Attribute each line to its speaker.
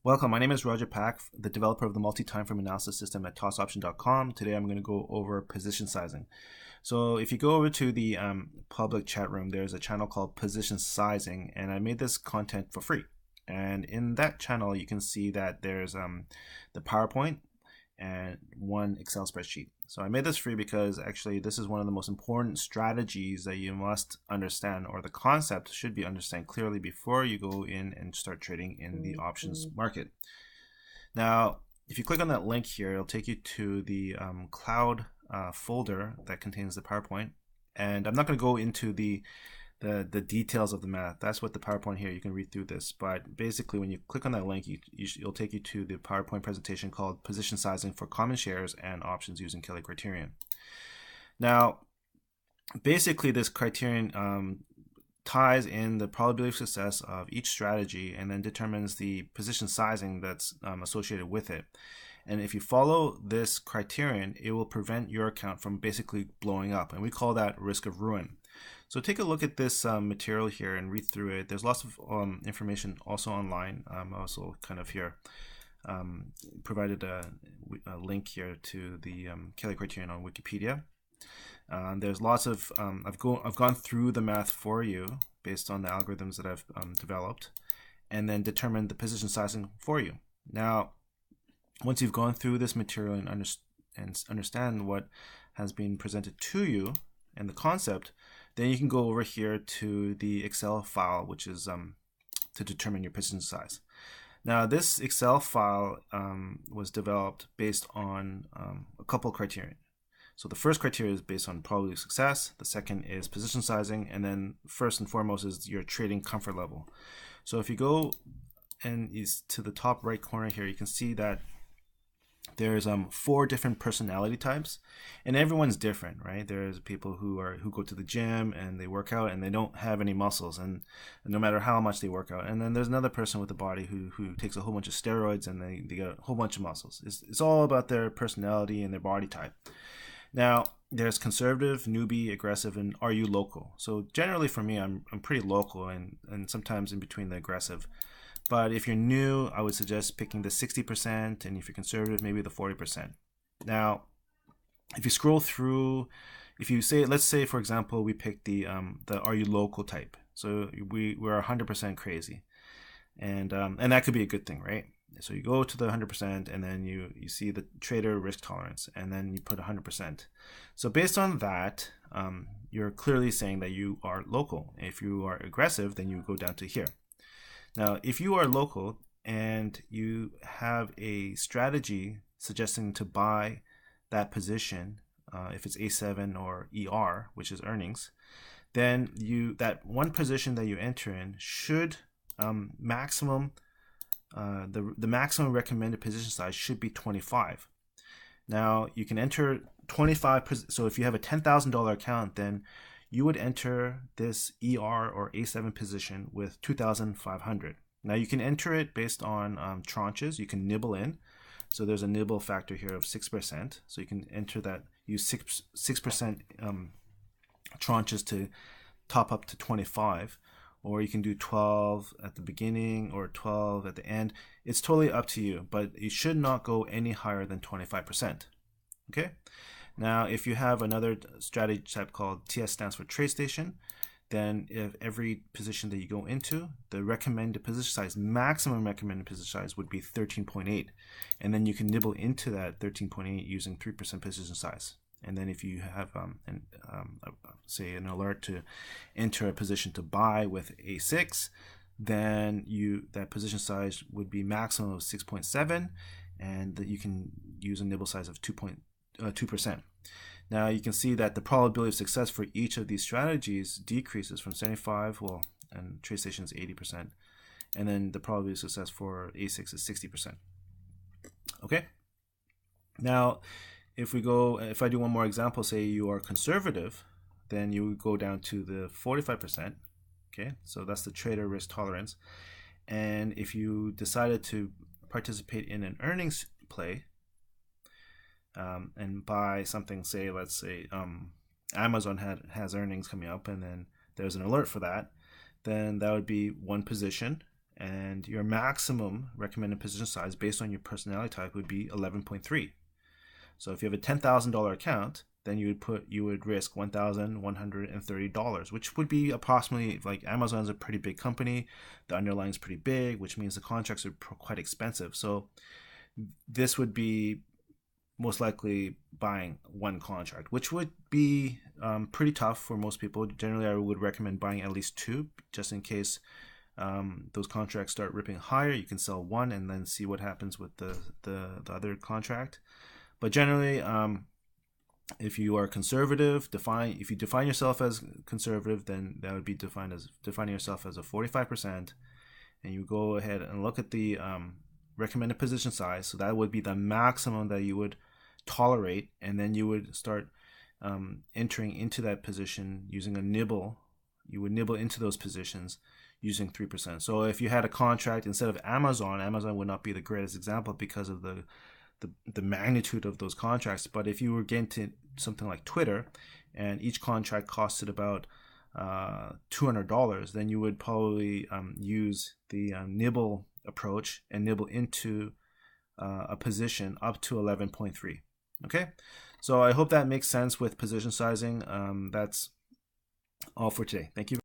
Speaker 1: Welcome, my name is Roger Pack, the developer of the multi-time frame analysis system at tossoption.com. Today I'm going to go over position sizing. So if you go over to the public chat room, there's a channel called Position Sizing, and I made this content for free. And in that channel, you can see that there's the PowerPoint and one Excel spreadsheet. So I made this free because actually this is one of the most important strategies that you must understand, or the concept should be understand clearly before you go in and start trading in the options market. Now, if you click on that link here, it'll take you to the cloud folder that contains the PowerPoint. And I'm not going to go into the details of the math. That's what the PowerPoint here, you can read through this, but basically when you click on that link, it'll take you to the PowerPoint presentation called Position Sizing for Common Shares and Options Using Kelly Criterion. Now basically this criterion ties in the probability of success of each strategy and then determines the position sizing that's associated with it. And if you follow this criterion, it will prevent your account from basically blowing up, and we call that risk of ruin. So take a look at this material here and read through it. There's lots of information also online. Also kind of here provided a link here to the Kelly criterion on Wikipedia. There's lots of, I've gone through the math for you based on the algorithms that I've developed, and then determined the position sizing for you. Now, once you've gone through this material and understand what has been presented to you and the concept, then you can go over here to the Excel file, which is to determine your position size. Now, this Excel file was developed based on a couple criteria. So the first criteria is based on probability of success, the second is position sizing, and then first and foremost is your trading comfort level. So if you go and is to the top right corner here, you can see that there's 4 different personality types, and everyone's different, right? There's people who go to the gym and they work out and they don't have any muscles, and no matter how much they work out. And then there's another person with a body who takes a whole bunch of steroids and they get a whole bunch of muscles. It's all about their personality and their body type. Now, there's conservative, newbie, aggressive, and are you local? So generally for me, I'm pretty local and sometimes in between the aggressive. But if you're new, I would suggest picking the 60%, and if you're conservative, maybe the 40%. Now, if you scroll through, if you say, let's say for example, we picked the are you local type. So we're 100% crazy, and that could be a good thing, right? So you go to the 100%, and then you see the trader risk tolerance, and then you put 100%. So based on that, you're clearly saying that you are local. If you are aggressive, then you go down to here. Now, if you are local and you have a strategy suggesting to buy that position, if it's A7 or ER, which is earnings, then that one position that you enter in should the maximum recommended position size should be 25. Now, you can enter 25. So if you have a $10,000 account, then you would enter this ER or A7 position with 2,500. Now you can enter it based on tranches. You can nibble in. So there's a nibble factor here of 6%. So you can enter that, use 6% tranches to top up to 25. Or you can do 12 at the beginning or 12 at the end. It's totally up to you, but it should not go any higher than 25%. Okay? Now, if you have another strategy type called TS stands for TradeStation, then if every position that you go into, the recommended position size, maximum recommended position size would be 13.8. And then you can nibble into that 13.8 using 3% position size. And then if you have, say, an alert to enter a position to buy with A6, then that position size would be maximum of 6.7, and that you can use a nibble size of 2%. Now you can see that the probability of success for each of these strategies decreases from 75, and TradeStation is 80%, and then the probability of success for A6 is 60%. Okay. Now, if I do one more example, say you are conservative, then you would go down to the 45%. Okay, so that's the trader risk tolerance. And if you decided to participate in an earnings play, and buy something, say, let's say Amazon has earnings coming up, and then there's an alert for that, then that would be one position, and your maximum recommended position size based on your personality type would be 11.3. So if you have a $10,000 account, then you would risk $1,130, which would be approximately, like, Amazon's a pretty big company, the underlying is pretty big, which means the contracts are quite expensive. So this would be most likely buying one contract, which would be pretty tough for most people. Generally, I would recommend buying at least two, just in case those contracts start ripping higher. You can sell one and then see what happens with the other contract. But generally, if you are conservative, if you define yourself as conservative, then that would be defining yourself as a 45%, and you go ahead and look at the recommended position size. So that would be the maximum that you would tolerate, and then you would start entering into that position using a nibble. You would nibble into those positions using 3%. So if you had a contract instead of Amazon would not be the greatest example because of the magnitude of those contracts. But if you were getting to something like Twitter, and each contract costed about $200, then you would probably use the nibble approach and nibble into a position up to 11.3. Okay, so I hope that makes sense with position sizing. That's all for today. Thank you.